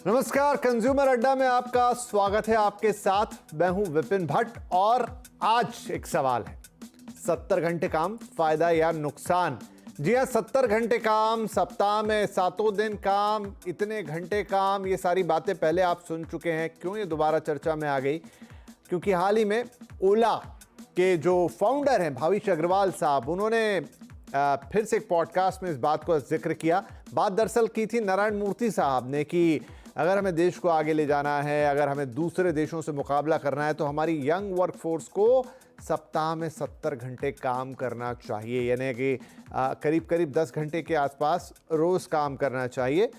नमस्कार, कंज्यूमर अड्डा में आपका स्वागत है। आपके साथ मैं हूं विपिन भट्ट और आज एक सवाल है, 70 घंटे काम फायदा या नुकसान। जी हां, 70 घंटे काम, सप्ताह में 7 दिन काम, इतने घंटे काम, ये सारी बातें पहले आप सुन चुके हैं। क्यों ये दोबारा चर्चा में आ गई? क्योंकि हाल ही में ओला के जो फाउंडर हैं भाविश अग्रवाल साहब, उन्होंने फिर से एक पॉडकास्ट में इस बात को जिक्र किया। बात दरअसल की थी नारायण मूर्ति साहब ने कि अगर हमें देश को आगे ले जाना है, अगर हमें दूसरे देशों से मुकाबला करना है, तो हमारी यंग वर्कफोर्स को सप्ताह में 70 घंटे काम करना चाहिए, यानी कि करीब करीब 10 घंटे के आसपास रोज़ काम करना चाहिए।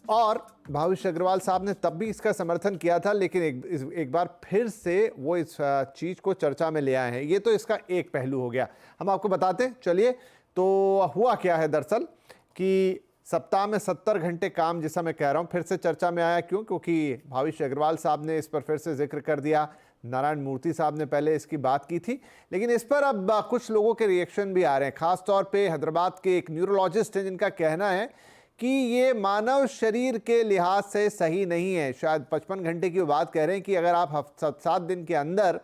और भाविश अग्रवाल साहब ने तब भी इसका समर्थन किया था, लेकिन एक बार फिर से वो इस चीज़ को चर्चा में ले आए हैं। ये तो इसका एक पहलू हो गया, हम आपको बताते हैं। चलिए, तो हुआ क्या है दरअसल कि सप्ताह में 70 घंटे काम, जैसा मैं कह रहा हूँ, फिर से चर्चा में आया। क्यों? क्योंकि भाविश अग्रवाल साहब ने इस पर फिर से जिक्र कर दिया। नारायण मूर्ति साहब ने पहले इसकी बात की थी, लेकिन इस पर अब कुछ लोगों के रिएक्शन भी आ रहे हैं। खास तौर पे हैदराबाद के एक न्यूरोलॉजिस्ट हैं जिनका कहना है कि ये मानव शरीर के लिहाज से सही नहीं है। शायद 55 घंटे की बात कह रहे हैं कि अगर आप 7 दिन के अंदर,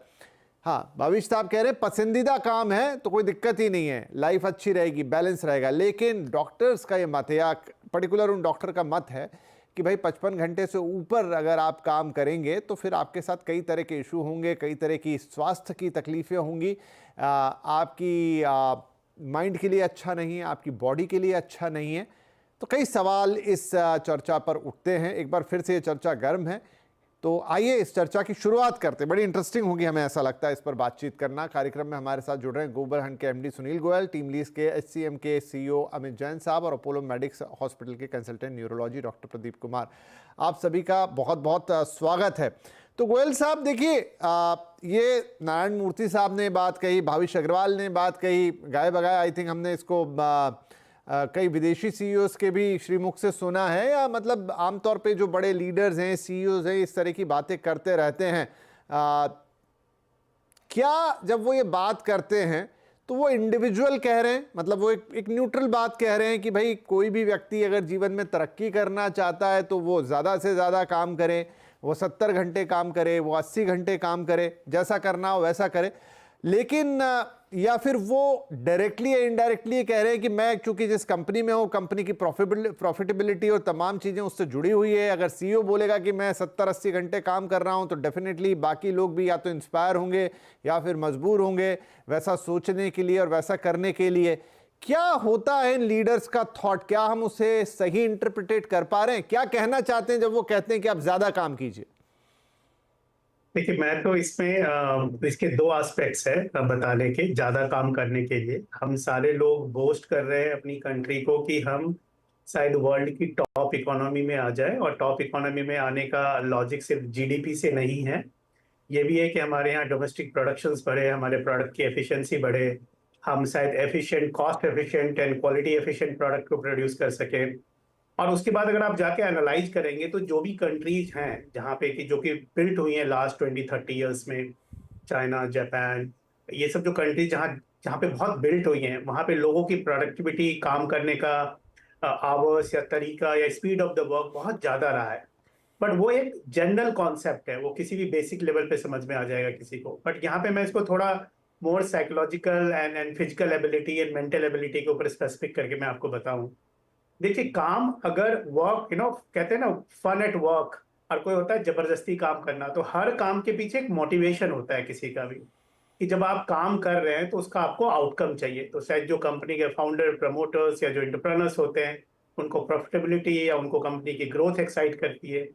हाँ, भाविश साहब कह रहे हैं पसंदीदा काम है तो कोई दिक्कत ही नहीं है, लाइफ अच्छी रहेगी, बैलेंस रहेगा। लेकिन डॉक्टर्स का ये मत है, या पर्टिकुलर उन डॉक्टर का मत है कि भाई 55 घंटे से ऊपर अगर आप काम करेंगे तो फिर आपके साथ कई तरह के इशू होंगे, कई तरह की स्वास्थ्य की तकलीफ़ें होंगी। आपकी माइंड के लिए अच्छा नहीं है, आपकी बॉडी के लिए अच्छा नहीं है। तो कई सवाल इस चर्चा पर उठते हैं। एक बार फिर से ये चर्चा गर्म है, तो आइए इस चर्चा की शुरुआत करते हैं। बड़ी इंटरेस्टिंग होगी, हमें ऐसा लगता है, इस पर बातचीत करना। कार्यक्रम में हमारे साथ जुड़ रहे हैं गोबर हंड के MD Sunil Goyal, team lease के एचसीएम के सीईओ अमित जैन साहब और अपोलो मेडिक्स हॉस्पिटल के consultant neurology doctor Pradeep Kumar. आप सभी का बहुत बहुत स्वागत है। तो गोयल साहब, देखिए, ये नारायण मूर्ति साहब ने बात कही, भाविश अग्रवाल ने बात कही, गाए बगाए आई थिंक हमने इसको कई विदेशी सीईओज के भी श्रीमुख से सुना है, या मतलब आमतौर पे जो बड़े लीडर्स हैं, सीईओज हैं, इस तरह की बातें करते रहते हैं। क्या जब वो ये बात करते हैं तो वो इंडिविजुअल कह रहे हैं, मतलब वो एक न्यूट्रल बात कह रहे हैं कि भाई कोई भी व्यक्ति अगर जीवन में तरक्की करना चाहता है तो वो ज़्यादा से ज़्यादा काम करे, वो 70 घंटे काम करे, वो 80 घंटे काम करे, जैसा करना हो वैसा करे। लेकिन या फिर वो डायरेक्टली या इनडायरेक्टली कह रहे हैं कि मैं चूंकि जिस कंपनी में हूँ, कंपनी की प्रॉफिटेबिलिटी और तमाम चीज़ें उससे जुड़ी हुई है। अगर सीईओ बोलेगा कि मैं 70-80 घंटे काम कर रहा हूँ तो डेफिनेटली बाकी लोग भी या तो इंस्पायर होंगे या फिर मजबूर होंगे वैसा सोचने के लिए और वैसा करने के लिए। क्या होता है इन लीडर्स का थॉट? क्या हम उसे सही इंटरप्रिटेट कर पा रहे हैं? क्या कहना चाहते हैं जब वो कहते हैं कि आप ज़्यादा काम कीजिए? देखिए, मैं तो इसमें इसके दो एस्पेक्ट्स है बताने के। ज्यादा काम करने के लिए हम सारे लोग बोस्ट कर रहे हैं अपनी कंट्री को कि हम शायद वर्ल्ड की टॉप इकोनॉमी में आ जाए, और टॉप इकोनॉमी में आने का लॉजिक सिर्फ जीडीपी से नहीं है, ये भी है कि हमारे यहाँ डोमेस्टिक प्रोडक्शंस बढ़े, हमारे प्रोडक्ट की एफिशिएंसी बढ़े, हम शायद efficient, cost efficient and quality efficient product को प्रोड्यूस कर सके। और उसके बाद अगर आप जाके एनालाइज करेंगे तो जो भी कंट्रीज हैं जहाँ पे कि जो कि बिल्ट हुई हैं लास्ट 20-30 ईयर्स में, चाइना, जापान, ये सब जो कंट्रीज जहाँ जहाँ पे बहुत बिल्ट हुई हैं, वहाँ पे लोगों की प्रोडक्टिविटी, काम करने का आवर्स या तरीका या स्पीड ऑफ द वर्क बहुत ज़्यादा रहा है। बट वो एक जनरल कॉन्सेप्ट है, वो किसी भी बेसिक लेवल पे समझ में आ जाएगा किसी को। बट यहाँ पे मैं इसको थोड़ा more psychological and physical ability and mental ability के ऊपर स्पेसिफिक करके मैं आपको बताऊं। देखिए, काम अगर वर्क, कहते हैं ना फन एट वर्क, और कोई होता है जबरदस्ती काम करना, तो हर काम के पीछे एक मोटिवेशन होता है किसी का भी, कि जब आप काम कर रहे हैं तो उसका आपको आउटकम चाहिए। तो शायद जो कंपनी के फाउंडर, प्रमोटर्स या जो एंटरप्रेन्योर्स होते हैं, उनको प्रॉफिटेबिलिटी या उनको कंपनी की ग्रोथ एक्साइट करती है।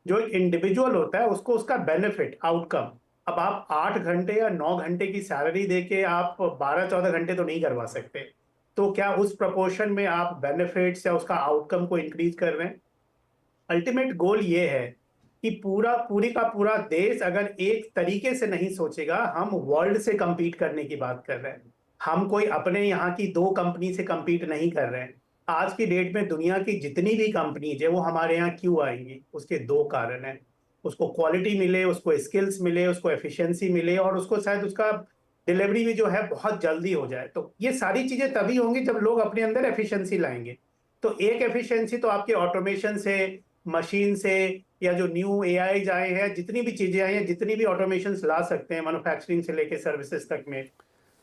जो एक इंडिविजुअल होता है उसको उसका बेनिफिट, आउटकम। अब आप 8 घंटे या 9 घंटे की सैलरी देके आप 12-14 घंटे तो नहीं करवा सकते। तो क्या उस प्रपोर्शन में आप बेनिफिट्स या उसका आउटकम को इंक्रीज कर रहे हैं? अल्टीमेट गोल ये है कि पूरी का पूरा देश अगर एक तरीके से नहीं सोचेगा, हम वर्ल्ड से compete करने की बात कर रहे हैं, हम कोई अपने यहाँ की 2 कंपनी से compete नहीं कर रहे हैं। आज की डेट में दुनिया की जितनी भी कंपनीज है वो हमारे यहाँ क्यों आएंगी? उसके 2 कारण हैं। उसको क्वालिटी मिले, उसको स्किल्स मिले, उसको एफिशिएंसी मिले, और उसको शायद उसका डिलीवरी भी जो है बहुत जल्दी हो जाए। तो ये सारी चीजें तभी होंगी जब लोग अपने अंदर एफिशिएंसी लाएंगे। तो एक एफिशिएंसी तो आपके ऑटोमेशन से, मशीन से, या जो न्यू एआई आए हैं, जितनी भी चीजें आई हैं, जितनी भी ऑटोमेशन ला सकते हैं मैन्युफैक्चरिंग से लेके सर्विसेज तक में,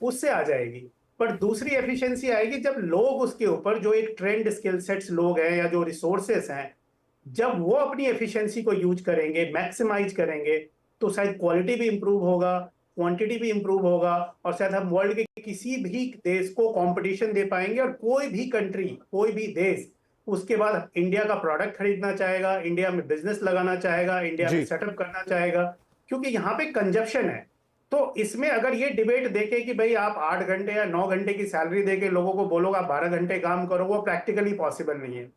उससे आ जाएगी। पर दूसरी एफिशिएंसी आएगी जब लोग उसके ऊपर, जो एक ट्रेंड स्किल सेट्स लोग हैं या जो रिसोर्सेस हैं, जब वो अपनी एफिशिएंसी को यूज करेंगे, मैक्सिमाइज करेंगे, तो शायद क्वालिटी भी इंप्रूव होगा, क्वांटिटी भी इंप्रूव होगा, और शायद हम वर्ल्ड के किसी भी देश को कंपटीशन दे पाएंगे, और कोई भी कंट्री, कोई भी देश उसके बाद इंडिया का प्रोडक्ट खरीदना चाहेगा, इंडिया में बिजनेस लगाना चाहेगा, इंडिया में जी। सेटअप करना चाहेगा, क्योंकि यहाँ पे कंजप्शन है। तो इसमें अगर ये डिबेट देखे कि भाई आप 8 घंटे या 9 घंटे की सैलरी देके लोगों को बोलोगे आप 12 घंटे काम करो, वो प्रैक्टिकली पॉसिबल नहीं है।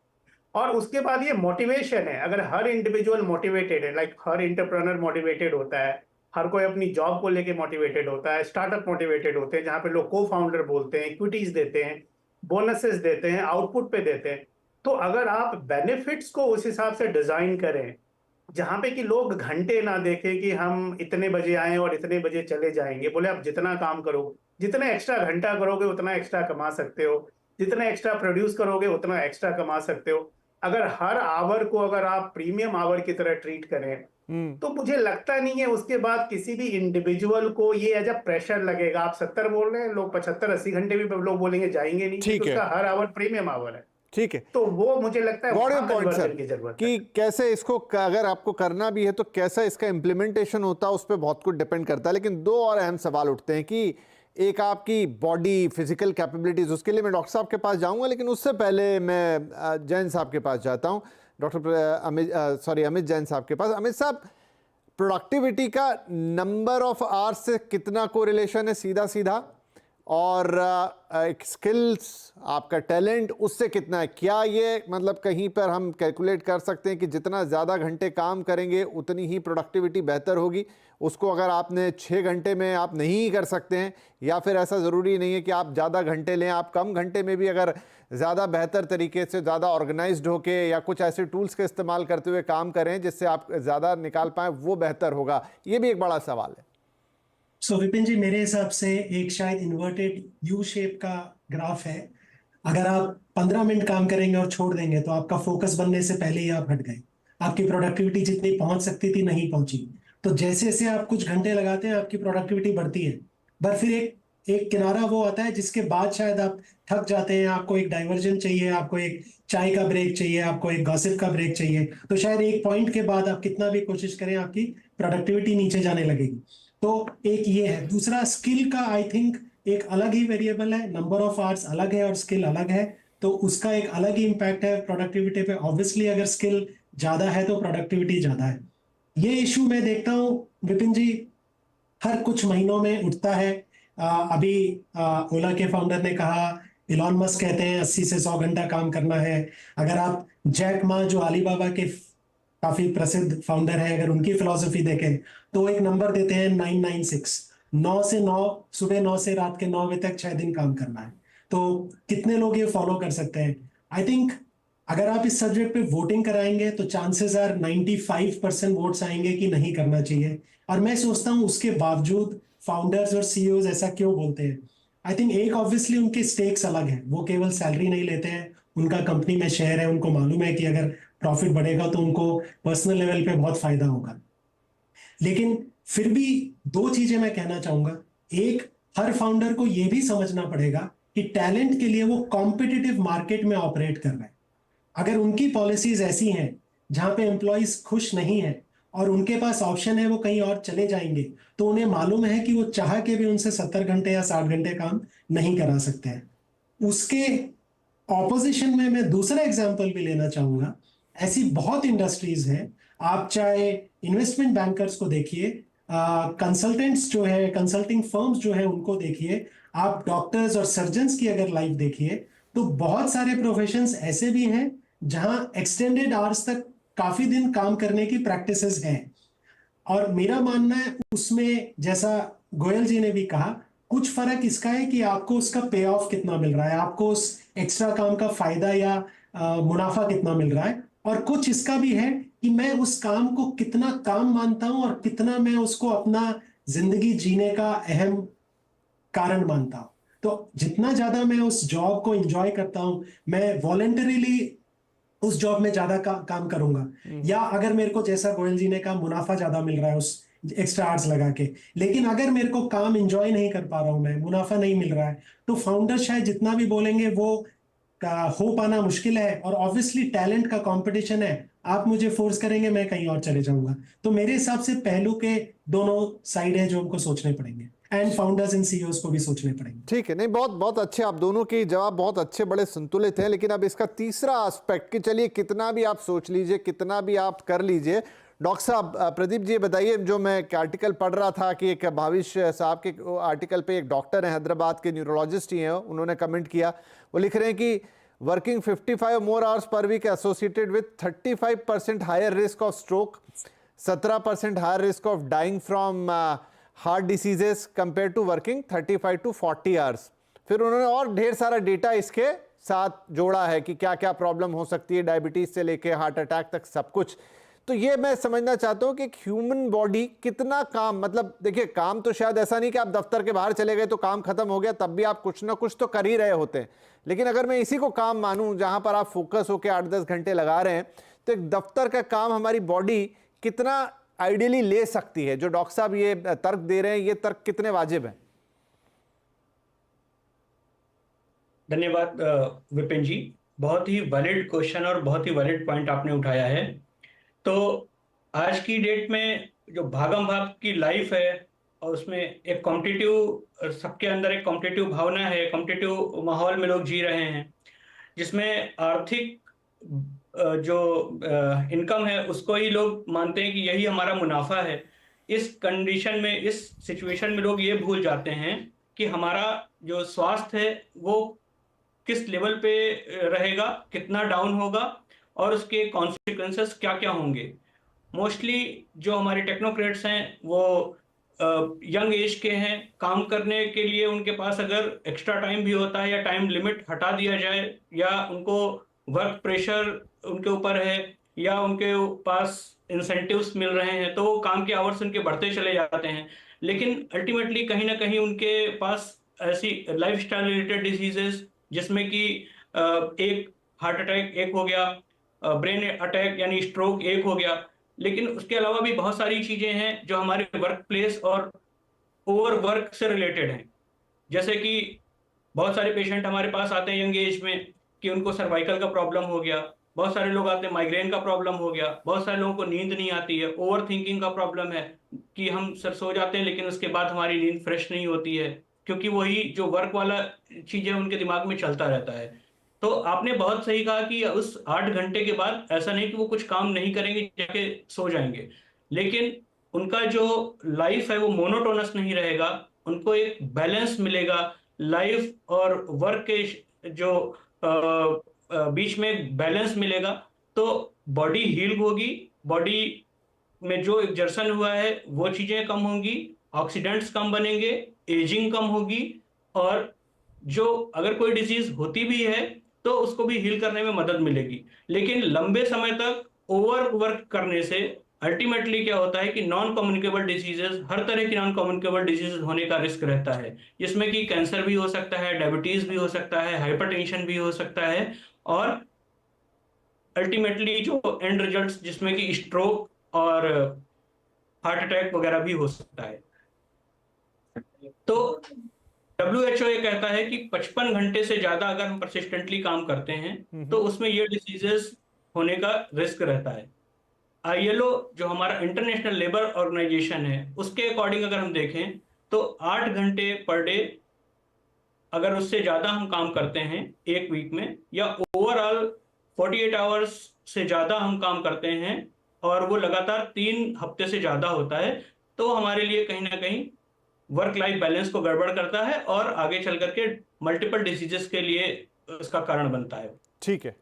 और उसके बाद ये मोटिवेशन है, अगर हर इंडिविजुअल मोटिवेटेड है, लाइक हर एंटरप्रेन्योर मोटिवेटेड होता है, हर कोई अपनी जॉब को लेके मोटिवेटेड होता है, स्टार्टअप मोटिवेटेड होते हैं, जहां पे लोग को फाउंडर बोलते हैं, इक्विटीज देते हैं, बोनसेस देते हैं, आउटपुट पे देते हैं। तो अगर आप बेनिफिट्स को उस हिसाब से डिजाइन करें, जहां पे कि लोग घंटे ना देखें कि हम इतने बजे आए और इतने बजे चले जाएंगे, बोले आप जितना काम करो, जितना एक्स्ट्रा घंटा करोगे उतना एक्स्ट्रा कमा सकते हो, जितना एक्स्ट्रा प्रोड्यूस करोगे उतना एक्स्ट्रा कमा सकते हो। अगर हर आवर को अगर आप प्रीमियम आवर की तरह ट्रीट करें, तो मुझे लगता नहीं है उसके बाद किसी भी इंडिविजुअल को ये एज अ प्रेशर लगेगा। आप 70 बोल रहे हैं, लोग 75-80 घंटे भी लोग बोलेंगे जाएंगे नहीं, ठीक क्योंकि है। उसका हर आवर प्रीमियम आवर है। ठीक है, तो वो मुझे लगता है गॉट योर वहां पॉइंट सर, कन्वर्जन की जरूरत है। कि कैसे इसको अगर आपको करना भी है तो कैसा इसका इम्प्लीमेंटेशन होता है, उस पर बहुत कुछ डिपेंड करता है। लेकिन दो और अहम सवाल उठते हैं कि एक आपकी बॉडी फिजिकल कैपेबिलिटीज, उसके लिए मैं डॉक्टर साहब के पास जाऊंगा, लेकिन उससे पहले मैं जैन साहब के पास जाता हूं, अमित जैन साहब के पास। अमित साहब, प्रोडक्टिविटी का नंबर ऑफ आवर्स से कितना कोरिलेशन है सीधा सीधा, और एक स्किल्स, आपका टैलेंट, उससे कितना है? क्या ये मतलब कहीं पर हम कैलकुलेट कर सकते हैं कि जितना ज़्यादा घंटे काम करेंगे उतनी ही प्रोडक्टिविटी बेहतर होगी? उसको अगर आपने 6 घंटे में आप नहीं कर सकते हैं, या फिर ऐसा ज़रूरी नहीं है कि आप ज़्यादा घंटे लें, आप कम घंटे में भी अगर ज़्यादा बेहतर तरीके से, ज़्यादा ऑर्गेनाइज्ड होके या कुछ ऐसे टूल्स का इस्तेमाल करते हुए काम करें जिससे आप ज़्यादा निकाल पाएँ, वो बेहतर होगा? ये भी एक बड़ा सवाल है। सो विपिन जी, मेरे हिसाब से एक शायद इन्वर्टेड यू शेप का ग्राफ है। अगर आप 15 मिनट काम करेंगे और छोड़ देंगे तो आपका फोकस बनने से पहले ही आप हट गए, आपकी प्रोडक्टिविटी जितनी पहुंच सकती थी नहीं पहुंची। तो जैसे जैसे आप कुछ घंटे लगाते हैं आपकी प्रोडक्टिविटी बढ़ती है, पर फिर एक किनारा वो आता है जिसके बाद शायद आप थक जाते हैं, आपको एक डाइवर्जन चाहिए, आपको एक चाय का ब्रेक चाहिए, आपको एक गॉसिप का ब्रेक चाहिए। तो शायद एक पॉइंट के बाद आप कितना भी कोशिश करें आपकी प्रोडक्टिविटी नीचे जाने लगेगी। तो एक ये है। दूसरा, स्किल का आई थिंक एक अलग ही वेरिएबल है, नंबर ऑफ आवर्स अलग है और स्किल अलग है, तो उसका एक अलग ही इंपैक्ट है प्रोडक्टिविटी पे। ऑब्वियसली अगर स्किल ज्यादा है तो प्रोडक्टिविटी ज्यादा है। ये इशू मैं देखता हूँ विपिन जी हर कुछ महीनों में उठता है। अभी ओला के फाउंडर ने कहा, इलॉन मस्क कहते हैं 80 से 100 घंटा काम करना है। अगर आप जैक मा जो अलीबाबा के काफी प्रसिद्ध फाउंडर है, अगर उनकी फिलॉसफी देखें तो एक नंबर देते हैं 996, 9 से 9, सुबह 9 से रात के 9 बजे तक 6 दिन काम करना है। तो कितने लोग ये फॉलो कर सकते हैं? आई थिंक अगर आप इस सब्जेक्ट पे वोटिंग कराएंगे तो चांसेस आर 95% वोट्स आएंगे कि नहीं करना चाहिए। और मैं सोचता हूं उसके बावजूद फाउंडर्स और सीईओज ऐसा क्यों बोलते हैं? आई थिंक एक ऑब्वियसली उनके स्टेक्स अलग है, वो केवल सैलरी नहीं लेते हैं, उनका कंपनी में शेयर है, उनको मालूम है कि अगर प्रॉफिट बढ़ेगा तो उनको पर्सनल लेवल पे बहुत फायदा होगा। लेकिन फिर भी दो चीजें मैं कहना चाहूंगा। एक, हर फाउंडर को यह भी समझना पड़ेगा कि टैलेंट के लिए वो कॉम्पिटिटिव मार्केट में ऑपरेट कर रहे हैं। अगर उनकी पॉलिसीज ऐसी हैं जहां पे एम्प्लॉइज खुश नहीं है और उनके पास ऑप्शन है वो कहीं और चले जाएंगे, तो उन्हें मालूम है कि वो चाह के भी उनसे 70 घंटे या 60 घंटे काम नहीं करा सकते हैं। उसके ऑपोजिशन में मैं दूसरा एग्जांपल भी लेना चाहूंगा। ऐसी बहुत इंडस्ट्रीज हैं, आप चाहे इन्वेस्टमेंट बैंकर्स को देखिए, कंसल्टेंट्स जो है, कंसल्टिंग फर्म्स जो है उनको देखिए, आप डॉक्टर्स और सर्जन्स की अगर लाइफ देखिए, तो बहुत सारे प्रोफेशंस ऐसे भी हैं जहां एक्सटेंडेड आवर्स तक काफी दिन काम करने की प्रैक्टिसेस हैं। और मेरा मानना है उसमें, जैसा गोयल जी ने भी कहा, कुछ फर्क इसका है कि आपको उसका पे ऑफ कितना मिल रहा है, आपको उस एक्स्ट्रा काम का फायदा या मुनाफा कितना मिल रहा है। और कुछ इसका भी है कि मैं उस काम को कितना काम मानता हूं और कितना मैं उसको अपना जिंदगी जीने का अहम कारण मानता हूं। तो जितना ज्यादा मैं उस जॉब को एंजॉय करता हूं, मैं वॉलंटरीली उस जॉब में ज्यादा काम करूंगा, या अगर मेरे को जैसा गोयल जी ने कहा मुनाफा ज्यादा मिल रहा है उस एक्स्ट्रा आवर्स लगा के, लेकिन अगर मेरे को काम एंजॉय नहीं कर पा रहा हूं, मैं मुनाफा नहीं मिल रहा है, तो फाउंडर शायद जितना भी बोलेंगे वो हो पाना मुश्किल है। और ऑब्वियसली टैलेंट का कंपटीशन है, आप मुझे फोर्स करेंगे मैं कहीं और चले जाऊंगा। तो मेरे हिसाब से पहलू के दोनों साइड है जो हमको सोचने पड़ेंगे, एंड फाउंडर्स एंड सीईओज को भी सोचने पड़ेंगे। ठीक है, नहीं बहुत बहुत अच्छे, आप दोनों के जवाब बहुत अच्छे, बड़े संतुलित हैं। लेकिन अब इसका तीसरा एस्पेक्ट कि चलिए कितना भी आप सोच लीजिए, कितना भी आप कर लीजिए, डॉक्टर साहब प्रदीप जी बताइए, जो मैं एक आर्टिकल पढ़ रहा था कि एक भाविश साहब के आर्टिकल पे एक डॉक्टर हैं हैदराबाद के, न्यूरोलॉजिस्ट ही हैं, उन्होंने कमेंट किया, वो लिख रहे हैं कि working 55 more hours per week associated with 35% higher risk of stroke, 17% higher risk of dying from heart diseases compare to working 35 to 40 hours. फिर उन्होंने और ढेर सारा डेटा इसके साथ जोड़ा है कि क्या क्या प्रॉब्लम हो सकती है, डायबिटीज से लेके हार्ट अटैक तक सब कुछ। तो ये मैं समझना चाहता हूं कि एक ह्यूमन बॉडी कितना काम, मतलब देखिए काम तो शायद ऐसा नहीं कि आप दफ्तर के बाहर चले गए तो काम खत्म हो गया, तब भी आप कुछ ना कुछ तो कर ही रहे होते हैं। लेकिन अगर मैं इसी को काम मानूं जहां पर आप फोकस होकर 8-10 घंटे लगा रहे हैं, तो एक दफ्तर का काम हमारी बॉडी कितना आइडियली ले सकती है? जो डॉक्टर साहब ये तर्क दे रहे हैं, ये तर्क कितने वाजिब हैं? धन्यवाद विपिन जी, बहुत ही वैलिड क्वेश्चन और बहुत ही वैलिड पॉइंट आपने उठाया है। तो आज की डेट में जो भागम भाग की लाइफ है और उसमें एक कॉम्पिटिटिव, सबके अंदर एक कॉम्पिटिटिव भावना है, कॉम्पिटिटिव माहौल में लोग जी रहे हैं, जिसमें आर्थिक जो इनकम है उसको ही लोग मानते हैं कि यही हमारा मुनाफा है। इस कंडीशन में, इस सिचुएशन में लोग ये भूल जाते हैं कि हमारा जो स्वास्थ्य है वो किस लेवल पे रहेगा, कितना डाउन होगा और उसके कॉन्सिक्वेंसेस क्या क्या होंगे। मोस्टली जो हमारे टेक्नोक्रेट्स हैं वो यंग एज के हैं, काम करने के लिए उनके पास अगर एक्स्ट्रा टाइम भी होता है या टाइम लिमिट हटा दिया जाए या उनको वर्क प्रेशर उनके ऊपर है या उनके पास इंसेंटिव्स मिल रहे हैं तो वो काम के आवर्स उनके बढ़ते चले जाते हैं। लेकिन अल्टीमेटली कहीं ना कहीं उनके पास ऐसी लाइफस्टाइल रिलेटेड डिजीजेस, जिसमें कि एक हार्ट अटैक एक हो गया, ब्रेन अटैक यानी स्ट्रोक एक हो गया, लेकिन उसके अलावा भी बहुत सारी चीजें हैं जो हमारे वर्क प्लेस और ओवर वर्क से रिलेटेड हैं। जैसे कि बहुत सारे पेशेंट हमारे पास आते हैं यंग एज में कि उनको सर्वाइकल का प्रॉब्लम हो गया, बहुत सारे लोग आते हैं माइग्रेन का प्रॉब्लम हो गया, बहुत सारे लोगों को नींद नहीं आती है, ओवर थिंकिंग का प्रॉब्लम है कि हम सर सो जाते हैं लेकिन उसके बाद हमारी नींद फ्रेश नहीं होती है, क्योंकि वही जो वर्क वाला चीजें उनके दिमाग में चलता रहता है। तो आपने बहुत सही कहा कि उस 8 घंटे के बाद ऐसा नहीं कि वो कुछ काम नहीं करेंगे, जाके सो जाएंगे, लेकिन उनका जो लाइफ है वो मोनोटोनस नहीं रहेगा, उनको एक बैलेंस मिलेगा लाइफ और वर्क के जो बीच में एक बैलेंस मिलेगा। तो बॉडी हील होगी, बॉडी में जो एक्सर्शन हुआ है वो चीजें कम होंगी, ऑक्सीडेंट्स कम बनेंगे, एजिंग कम होगी, और जो अगर कोई डिजीज होती भी है तो उसको भी हील करने में मदद मिलेगी। लेकिन लंबे समय तक ओवर वर्क करने से अल्टीमेटली क्या होता है कि नॉन कम्युनिकेबल डिजीजेस, हर तरह की नॉन कम्युनिकेबल डिजीजेस होने का रिस्क रहता है, जिसमें कि कैंसर भी हो सकता है, डायबिटीज भी हो सकता है, हाइपरटेंशन भी हो सकता है, और अल्टीमेटली जो एंड रिजल्ट्स जिसमें कि स्ट्रोक और हार्ट अटैक वगैरह भी हो सकता है। तो WHO ये कहता है कि 55 घंटे से ज्यादा अगर हम परसिस्टेंटली काम करते हैं तो उसमें ये डिसीजेस होने का रिस्क रहता है। ILO जो हमारा इंटरनेशनल लेबर ऑर्गेनाइजेशन है उसके अकॉर्डिंग अगर हम देखें तो 8 घंटे पर डे अगर उससे ज्यादा हम काम करते हैं एक वीक में, या ओवरऑल 48 आवर्स से ज्यादा हम काम करते हैं और वो लगातार 3 हफ्ते से ज्यादा होता है, तो हमारे लिए कहीं ना कहीं वर्क लाइफ बैलेंस को गड़बड़ करता है और आगे चल करके मल्टीपल डिसीजेस के लिए इसका कारण बनता है। ठीक है,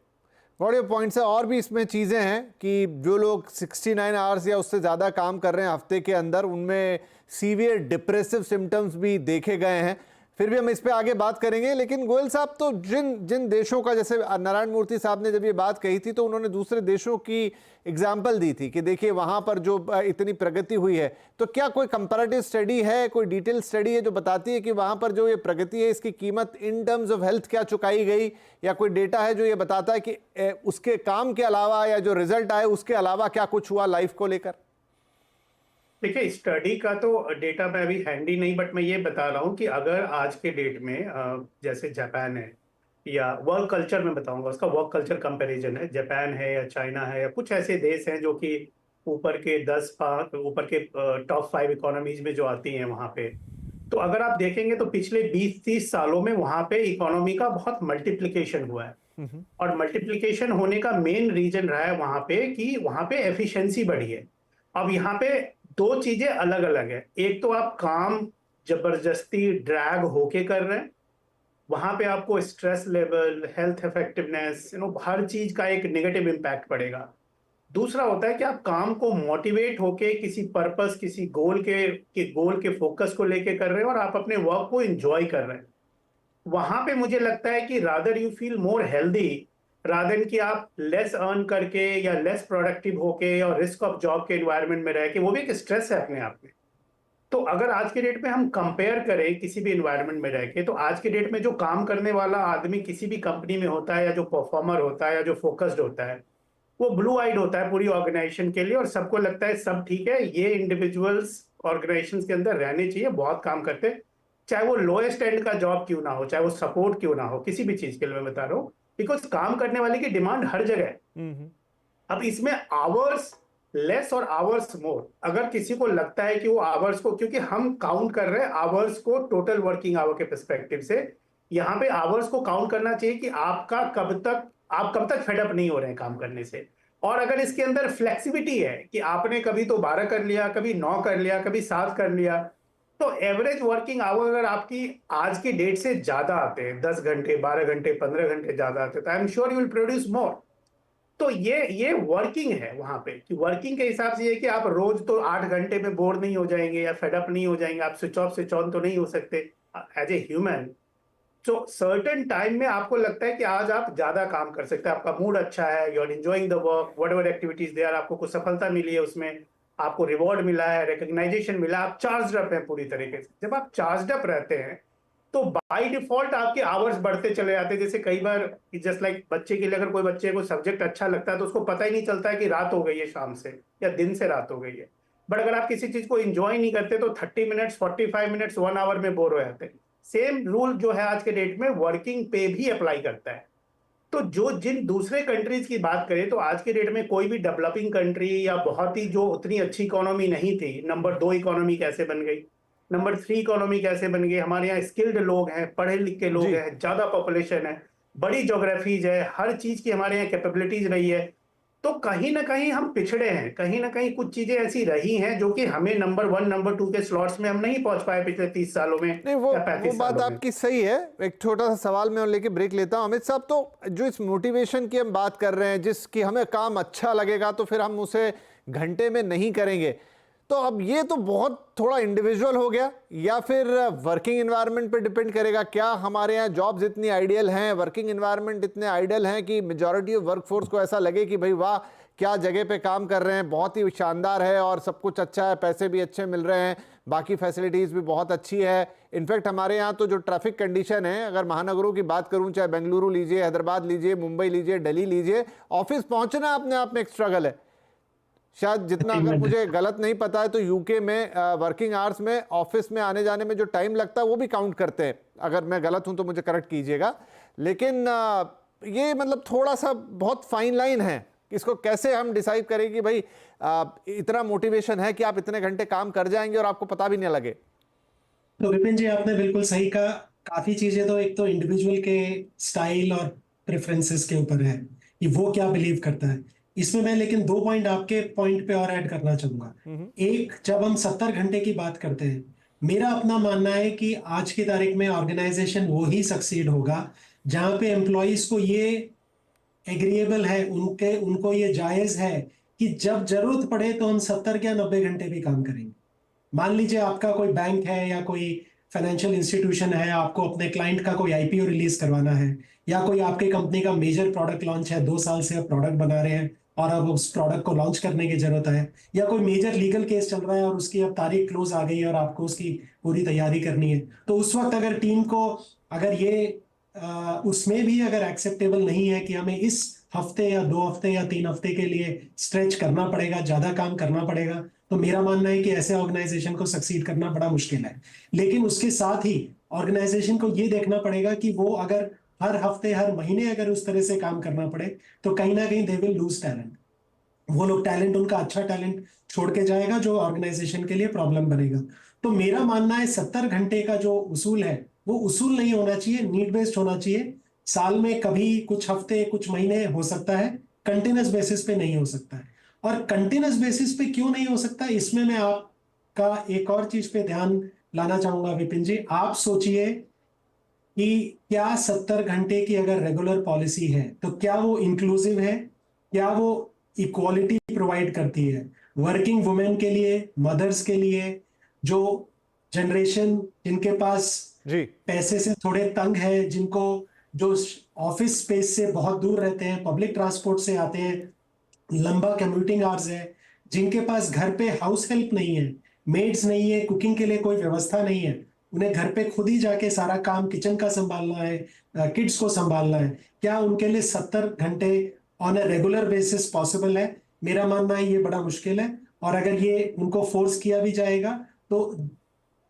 बड़े पॉइंट्स है। और भी इसमें चीज़ें हैं कि जो लोग 69 आवर्स या उससे ज़्यादा काम कर रहे हैं हफ्ते के अंदर, उनमें सीवियर डिप्रेसिव सिम्टम्स भी देखे गए हैं। फिर भी हम इस पे आगे बात करेंगे। लेकिन गोयल साहब, तो जिन जिन देशों का, जैसे नारायण मूर्ति साहब ने जब ये बात कही थी तो उन्होंने दूसरे देशों की एग्जाम्पल दी थी कि देखिए वहां पर जो इतनी प्रगति हुई है, तो क्या कोई कंपैरेटिव स्टडी है, कोई डिटेल स्टडी है जो बताती है कि वहां पर जो ये प्रगति है इसकी कीमत इन टर्म्स ऑफ हेल्थ क्या चुकाई गई, या कोई डेटा है जो ये बताता है कि उसके काम के अलावा या जो रिजल्ट आए उसके अलावा क्या कुछ हुआ लाइफ को लेकर? देखिए, स्टडी का तो डेटा मैं अभी हैंडी नहीं, बट मैं ये बता रहा हूँ कि अगर आज के डेट में जैसे जापान है, या वर्क कल्चर में बताऊंगा, उसका वर्क कल्चर कंपैरिजन है, जापान है या चाइना है या कुछ ऐसे देश हैं जो कि ऊपर के 10 ऊपर के टॉप 5 इकोनॉमीज में जो आती हैं वहाँ पे, तो अगर आप देखेंगे तो पिछले 20-30 सालों में वहाँ पे इकोनॉमी का बहुत मल्टीप्लिकेशन हुआ है। और मल्टीप्लिकेशन होने का मेन रीजन रहा है वहाँ पे कि वहाँ पे एफिशिएंसी बढ़ी है। अब यहाँ पे दो चीजें अलग अलग है। एक तो आप काम जबरदस्ती ड्रैग होके कर रहे हैं, वहां पे आपको स्ट्रेस लेवल, हेल्थ इफेक्टिवनेस, हर चीज का एक नेगेटिव इम्पैक्ट पड़ेगा। दूसरा होता है कि आप काम को मोटिवेट होके किसी पर्पस, किसी गोल के फोकस को लेके कर रहे हैं और आप अपने वर्क को एंजॉय कर रहे हैं। वहां पे मुझे लगता है कि rather you feel more healthy rather कि आप लेस अर्न करके या लेस प्रोडक्टिव होके और रिस्क ऑफ जॉब के एनवायरनमेंट में रह के, वो भी एक स्ट्रेस है अपने आप में। तो अगर आज के डेट में हम कंपेयर करें किसी भी एनवायरनमेंट में रह के, तो आज के डेट में जो काम करने वाला आदमी किसी भी कंपनी में होता है, या जो परफॉर्मर होता है, या जो फोकस्ड होता है, वो ब्लू आइड होता है पूरी ऑर्गेनाइजेशन के लिए, और सबको लगता है सब ठीक है, ये इंडिविजुअल्स ऑर्गेनाइजेशन के अंदर रहने चाहिए, बहुत काम करते, चाहे वो लोएस्ट एंड का जॉब क्यों ना हो, चाहे वो सपोर्ट क्यों ना हो, किसी भी चीज के लिए मैं बता रहा हूँ, बिकॉज काम करने वाले की डिमांड हर जगह है। अब इसमें आवर्स लेस और आवर्स मोर, अगर किसी को लगता है कि वो आवर्स को, क्योंकि हम काउंट कर रहे हैं आवर्स को टोटल वर्किंग आवर के पर्सपेक्टिव से, यहाँ पे आवर्स को काउंट करना चाहिए कि आप कब तक फेडअप नहीं हो रहे हैं काम करने से। और अगर इसके अंदर फ्लेक्सिबिलिटी है कि आपने कभी तो 12 कर लिया, कभी 9 कर लिया, कभी 7 कर लिया, तो एवरेज वर्किंग आवर अगर आपकी आज की डेट से ज्यादा आते हैं, 10 घंटे, 12 घंटे, 15 घंटे ज्यादा आते हैं, तो I am sure you will produce more. तो ये वर्किंग है वहां पे, कि वर्किंग के हिसाब से ये कि आप रोज तो 8 घंटे में बोर नहीं हो जाएंगे या फेडअप नहीं हो जाएंगे, आप स्विच ऑफ स्विच ऑन तो नहीं हो सकते एज ए ह्यूमन। तो सर्टेन टाइम में आपको लगता है कि आज आप ज्यादा काम कर सकते हैं, आपका मूड अच्छा है, you are enjoying the work, whatever activities they are, आपको कुछ सफलता मिली है उसमें, आपको रिवॉर्ड मिला है, रिकॉग्नाइजेशन मिला, आप चार्ज अप हैं पूरी तरीके से। जब आप चार्ज अप रहते हैं तो बाय डिफॉल्ट आपके आवर्स बढ़ते चले जाते हैं। जैसे कई बार जस्ट लाइक बच्चे के लिए, अगर कोई बच्चे को सब्जेक्ट अच्छा लगता है तो उसको पता ही नहीं चलता है कि रात हो गई है शाम से, या दिन से रात हो गई है। बट अगर आप किसी चीज को एंजॉय नहीं करते तो 30 मिनट्स, 45 मिनट्स, 1 आवर में बोर हो जाते हैं। सेम रूल जो है आज के डेट में वर्किंग पे भी अप्लाई करता है। तो जिन दूसरे कंट्रीज की बात करें, तो आज के डेट में कोई भी डेवलपिंग कंट्री या बहुत ही जो उतनी अच्छी इकोनॉमी नहीं थी, नंबर 2 इकोनॉमी कैसे बन गई, नंबर 3 इकोनॉमी कैसे बन गई, हमारे यहाँ स्किल्ड लोग हैं, पढ़े लिखे लोग हैं, ज्यादा पॉपुलेशन है, बड़ी ज्योग्राफीज है, हर चीज की हमारे यहाँ कैपेबिलिटीज रही है। तो कहीं ना कहीं हम पिछड़े हैं, कहीं ना कहीं कुछ चीजें ऐसी रही हैं जो कि हमें नंबर 1, नंबर 2 के स्लॉट्स में हम नहीं पहुंच पाए पिछले 30 सालों में। नहीं, वो बात आपकी सही है। एक छोटा सा सवाल मैं लेके ब्रेक लेता हूं। अमित साहब, तो जो इस मोटिवेशन की हम बात कर रहे हैं, जिसकी हमें काम अच्छा लगेगा तो फिर हम उसे घंटे में नहीं करेंगे, तो अब ये तो बहुत थोड़ा इंडिविजुअल हो गया, या फिर वर्किंग एनवायरनमेंट पे डिपेंड करेगा? क्या हमारे यहाँ जॉब्स इतनी आइडियल हैं, वर्किंग एनवायरनमेंट इतने आइडियल हैं कि मेजॉरिटी ऑफ वर्कफोर्स को ऐसा लगे कि भाई वाह क्या जगह पे काम कर रहे हैं, बहुत ही शानदार है और सब कुछ अच्छा है, पैसे भी अच्छे मिल रहे हैं, बाकी फैसिलिटीज़ भी बहुत अच्छी है। इनफैक्ट हमारे यहाँ तो जो ट्रैफिक कंडीशन है, अगर महानगरों की बात करूँ, चाहे बेंगलुरु लीजिए, हैदराबाद लीजिए, मुंबई लीजिए, दिल्ली लीजिए, ऑफिस पहुँचना अपने आप में एक स्ट्रगल है। शायद जितना, अगर मुझे गलत नहीं पता है तो यूके में वर्किंग आवर्स में ऑफिस में आने जाने में जो टाइम लगता है वो भी काउंट करते हैं। अगर मैं गलत हूं तो मुझे करेक्ट कीजिएगा। लेकिन ये मतलब थोड़ा सा बहुत फाइन लाइन है, इसको कैसे हम डिसाइड करें कि भाई इतना मोटिवेशन है कि आप इतने घंटे काम कर जाएंगे और आपको पता भी नहीं लगे। तो विपिन जी, आपने बिल्कुल सही कहा। काफी चीजें तो एक तो इंडिविजुअल के स्टाइल और प्रेफरेंसेस के ऊपर है कि वो क्या बिलीव करता है। इसमें मैं लेकिन 2 पॉइंट आपके पॉइंट पे और ऐड करना चाहूंगा। एक, जब हम 70 घंटे की बात करते हैं, मेरा अपना मानना है कि आज की तारीख में ऑर्गेनाइजेशन वो ही सक्सीड होगा जहां पे एम्प्लॉइज को ये एग्रीएबल है, उनको ये जायज है कि जब जरूरत पड़े तो हम 70 या 90 घंटे भी काम करेंगे। मान लीजिए आपका कोई बैंक है या कोई फाइनेंशियल इंस्टीट्यूशन है, आपको अपने क्लाइंट का कोई आईपीओ रिलीज करवाना है, या कोई आपके कंपनी का मेजर प्रोडक्ट लॉन्च है, 2 साल से आप प्रोडक्ट बना रहे हैं और अब उस प्रोडक्ट को लॉन्च करने की जरूरत है, या कोई मेजर लीगल केस चल रहा है और उसकी अब तारीख क्लोज आ गई है और आपको उसकी पूरी तैयारी करनी है, तो उस वक्त अगर टीम को अगर ये उसमें भी अगर एक्सेप्टेबल नहीं है कि हमें इस हफ्ते या 2 हफ्ते या 3 हफ्ते के लिए स्ट्रेच करना पड़ेगा, ज्यादा काम करना पड़ेगा, तो मेरा मानना है कि ऐसे ऑर्गेनाइजेशन को सक्सीड करना बड़ा मुश्किल है। लेकिन उसके साथ ही ऑर्गेनाइजेशन को ये देखना पड़ेगा कि वो अगर हर हफ्ते हर महीने अगर उस तरह से काम करना पड़े तो कहीं ना कहीं दे विल लूज टैलेंट। वो लोग टैलेंट, उनका अच्छा टैलेंट छोड़ के जाएगा जो ऑर्गेनाइजेशन के लिए प्रॉब्लम बनेगा। तो मेरा मानना है 70 घंटे का जो उसूल है वो उसूल नहीं होना चाहिए, नीड बेस्ड होना चाहिए। साल में कभी कुछ हफ्ते कुछ महीने हो सकता है, कंटिन्यूस बेसिस पे नहीं हो सकता है। और कंटिन्यूस बेसिस पे क्यों नहीं हो सकता, इसमें मैं आपका एक और चीज पे ध्यान लाना चाहूंगा विपिन जी। आप सोचिए कि क्या 70 घंटे की अगर रेगुलर पॉलिसी है तो क्या वो इंक्लूसिव है, क्या वो इक्वालिटी प्रोवाइड करती है वर्किंग वुमेन के लिए, मदर्स के लिए, जो जनरेशन जिनके पास जी पैसे से थोड़े तंग है, जिनको जो ऑफिस स्पेस से बहुत दूर रहते हैं, पब्लिक ट्रांसपोर्ट से आते हैं, लंबा कम्यूटिंग आवर्स है, जिनके पास घर पे हाउस हेल्प नहीं है, मेड्स नहीं है, कुकिंग के लिए कोई व्यवस्था नहीं है, उन्हें घर पे खुद ही जाके सारा काम किचन का संभालना है, किड्स को संभालना है, क्या उनके लिए 70 घंटे on a regular basis possible है? मेरा मानना है ये बड़ा मुश्किल है। और अगर ये उनको फोर्स किया भी जाएगा तो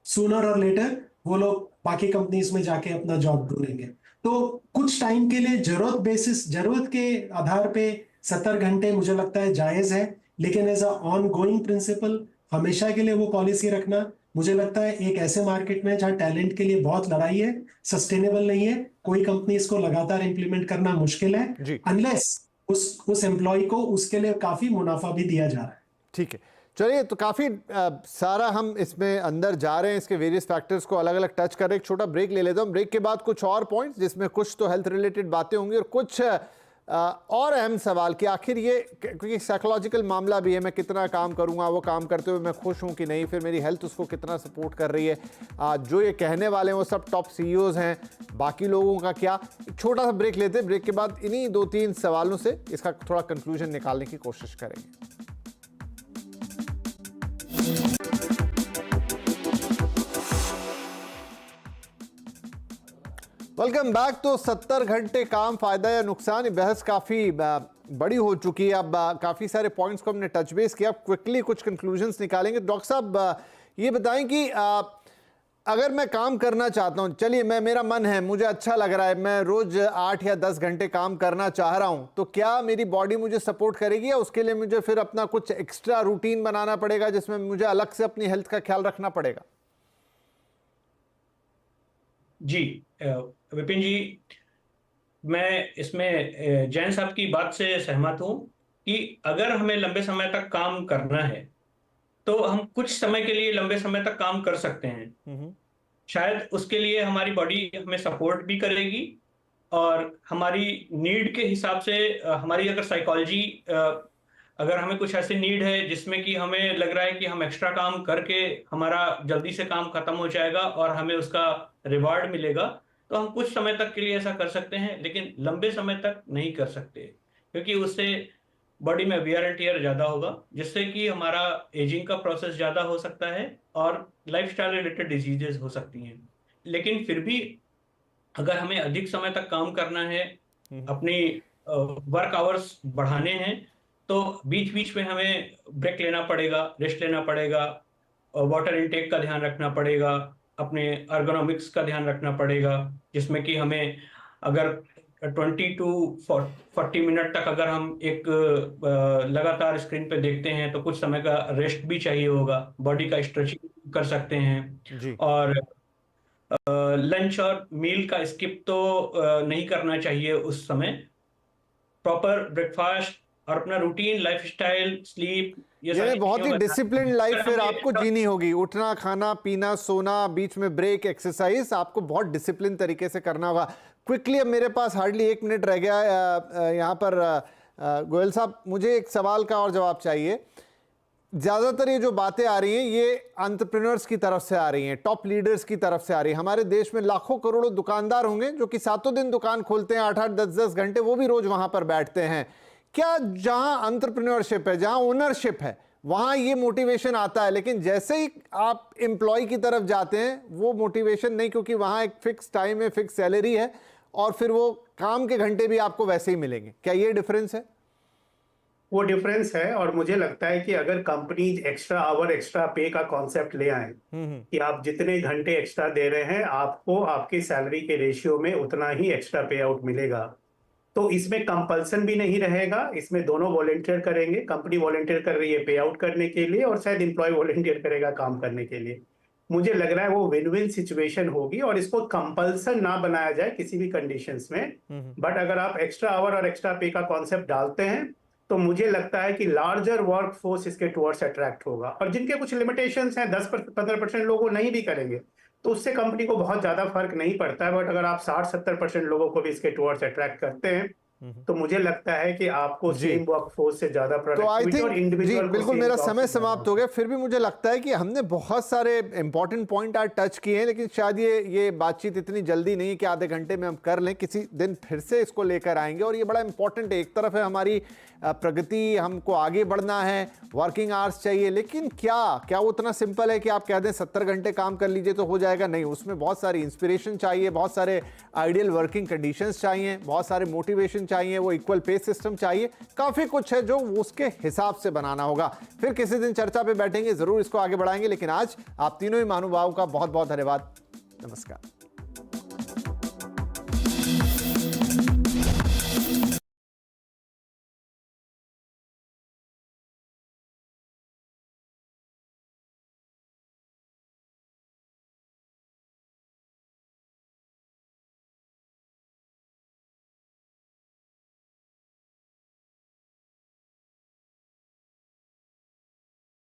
सूनर और लेटर वो लोग बाकी कंपनीज में जाके अपना जॉब ढूंढेंगे। तो कुछ टाइम के लिए जरूरत के आधार पे 70 घंटे मुझे लगता है जायज है, लेकिन as a ongoing principle हमेशा के लिए वो पॉलिसी रखना मुझे लगता है एक ऐसे मार्केट में जहां टैलेंट के लिए बहुत लड़ाई है, सस्टेनेबल नहीं है, कोई कंपनी इसको लगातार इंप्लीमेंट करना मुश्किल है, जी अनलेस उस एम्प्लॉय को उसके लिए काफी मुनाफा भी दिया जा रहा है। ठीक है, चलिए तो काफ़ी सारा हम इसमें अंदर जा रहे हैं, इसके वेरियस फैक्टर्स को अलग अलग टच कर रहे हैं। एक छोटा ब्रेक ले लेता हूँ, ब्रेक के बाद कुछ और पॉइंट्स जिसमें कुछ तो हेल्थ रिलेटेड बातें होंगी और कुछ और अहम सवाल कि आखिर ये, क्योंकि साइकोलॉजिकल मामला भी है, मैं कितना काम करूँगा, वो काम करते हुए मैं खुश हूँ कि नहीं, फिर मेरी हेल्थ उसको कितना सपोर्ट कर रही है, जो ये कहने वाले हैं वो सब टॉप सीईओज हैं, बाकी लोगों का क्या। एक छोटा सा ब्रेक लेते हैं, ब्रेक के बाद इन्हीं 2-3 सवालों से इसका थोड़ा कंक्लूजन निकालने की कोशिश करेंगे। Welcome back. तो 70 घंटे काम, फायदा या नुकसान, ये बहस काफ़ी बड़ी हो चुकी है। अब काफ़ी सारे पॉइंट्स को हमने टच बेस किया, क्विकली कुछ कंक्लूजन्स निकालेंगे। डॉक्टर साहब ये बताएं कि अगर मैं काम करना चाहता हूं, चलिए मेरा मन है, मुझे अच्छा लग रहा है, मैं रोज 8 या 10 घंटे काम करना चाह रहा हूं, तो क्या मेरी बॉडी मुझे सपोर्ट करेगी या उसके लिए मुझे फिर अपना कुछ एक्स्ट्रा रूटीन बनाना पड़ेगा जिसमें मुझे अलग से अपनी हेल्थ का ख्याल रखना पड़ेगा? जी विपिन जी, मैं इसमें जैन साहब की बात से सहमत हूं कि अगर हमें लंबे समय तक काम करना है तो हम कुछ समय के लिए लंबे समय तक काम कर सकते हैं। शायद उसके लिए हमारी बॉडी हमें सपोर्ट भी करेगी और हमारी नीड के हिसाब से हमारी अगर साइकोलॉजी, अगर हमें कुछ ऐसे नीड है जिसमें कि हमें लग रहा है कि हम एक्स्ट्रा काम करके हमारा जल्दी से काम खत्म हो जाएगा और हमें उसका रिवार्ड मिलेगा, तो हम कुछ समय तक के लिए ऐसा कर सकते हैं, लेकिन लंबे समय तक नहीं कर सकते, क्योंकि उससे बॉडी में वियर एंड टियर ज़्यादा होगा, जिससे कि हमारा एजिंग का प्रोसेस ज़्यादा हो सकता है और लाइफस्टाइल रिलेटेड डिजीजेज हो सकती हैं। लेकिन फिर भी अगर हमें अधिक समय तक काम करना है, अपनी वर्क आवर्स बढ़ाने हैं, तो बीच बीच में हमें ब्रेक लेना पड़ेगा, रेस्ट लेना पड़ेगा, वाटर इनटेक का ध्यान रखना पड़ेगा, अपने अर्गोनॉमिक्स का ध्यान रखना पड़ेगा, जिसमें कि हमें अगर 20 to 40 मिनट तक अगर हम एक लगातार स्क्रीन पे देखते हैं तो कुछ समय का रेस्ट भी चाहिए होगा, बॉडी का स्ट्रेचिंग कर सकते हैं जी। और लंच और मील का स्किप तो नहीं करना चाहिए उस समय। प्रॉपर ब्रेकफास्ट और अपना रूटीन लाइफस्टाइल, स्लीप, ये यानी सारी बहुत ही चीजों का डिसिप्लिन लाइफ अगर फिर हमें आपको जीनी होगी, उठना, खाना, पीना, सोना, बीच में ब्रेक, एक्सरसाइज, आपको बहुत डिसिप्लिन तरीके से करना होगा। क्विकली, अब मेरे पास हार्डली 1 मिनट रह गया यहाँ पर गोयल साहब, मुझे एक सवाल का और जवाब चाहिए। ज़्यादातर ये जो बातें आ रही हैं ये एंटरप्रेन्योर्स की तरफ से आ रही हैं, टॉप लीडर्स की तरफ से आ रही हैं। हमारे देश में लाखों करोड़ों दुकानदार होंगे जो कि सातों दिन दुकान खोलते हैं, 8-8 10-10 घंटे, वो भी रोज वहां पर बैठते हैं। क्या जहां एंटरप्रेन्योरशिप है, जहां ओनरशिप है, वहां ये मोटिवेशन आता है, लेकिन जैसे ही आप एम्प्लॉय की तरफ जाते हैं वो मोटिवेशन नहीं, क्योंकि वहां एक फिक्स टाइम है, फिक्स सैलरी है और फिर वो काम के घंटे भी आपको वैसे ही मिलेंगे। क्या ये डिफरेंस है? वो डिफरेंस है, और मुझे लगता है कि अगर कंपनी एक्स्ट्रा आवर एक्स्ट्रा पे का कॉन्सेप्ट ले आए कि आप जितने घंटे एक्स्ट्रा दे रहे हैं आपको आपकी सैलरी के रेशियो में उतना ही एक्स्ट्रा पे आउट मिलेगा, तो इसमें कंपल्सन भी नहीं रहेगा। इसमें दोनों वॉलंटियर करेंगे, कंपनी वॉलंटियर कर रही है पे आउट करने के लिए और शायद एम्प्लॉय वॉलंटियर करेगा काम करने के लिए। मुझे लग रहा है वो विन विन सिचुएशन होगी, और इसको कंपल्सन ना बनाया जाए किसी भी कंडीशंस में। बट अगर आप एक्स्ट्रा आवर और एक्स्ट्रा पे का कॉन्सेप्ट डालते हैं तो मुझे लगता है कि लार्जर वर्क फोर्स इसके टुवर्ड्स अट्रैक्ट होगा, और जिनके कुछ लिमिटेशंस हैं 10-15% लोग वो नहीं भी करेंगे तो उससे कंपनी को बहुत ज्यादा फर्क नहीं पड़ता है। बट अगर आप 60-70% लोगों को भी इसके टुवर्ड्स अट्रैक्ट करते हैं तो मुझे लगता है कि आपको सेम वर्कफोर्स से ज्यादा तो आई प्रोडक्टिविटी और थिंक जी इंडिविजुअल बिल्कुल, मेरा समय समाप्त हो गया। फिर भी मुझे लगता है कि हमने बहुत सारे इंपॉर्टेंट पॉइंट आज टच किए हैं, लेकिन शायद ये बातचीत इतनी जल्दी नहीं है कि आधे घंटे में हम कर लें। किसी दिन फिर से इसको लेकर आएंगे, और ये बड़ा इंपॉर्टेंट है। एक तरफ है हमारी प्रगति, हमको आगे बढ़ना है, वर्किंग आवर्स चाहिए, लेकिन क्या वो उतना सिंपल है कि आप कह दें 70 घंटे काम कर लीजिए तो हो जाएगा? नहीं, उसमें बहुत सारी इंस्पिरेशन चाहिए, बहुत सारे आइडियल वर्किंग कंडीशंस चाहिए, बहुत सारे मोटिवेशन चाहिए, वो इक्वल पे सिस्टम चाहिए, काफ़ी कुछ है जो उसके हिसाब से बनाना होगा। फिर किसी दिन चर्चा पे बैठेंगे, ज़रूर इसको आगे बढ़ाएंगे, लेकिन आज आप तीनों ही महानुभावों का बहुत बहुत धन्यवाद। नमस्कार।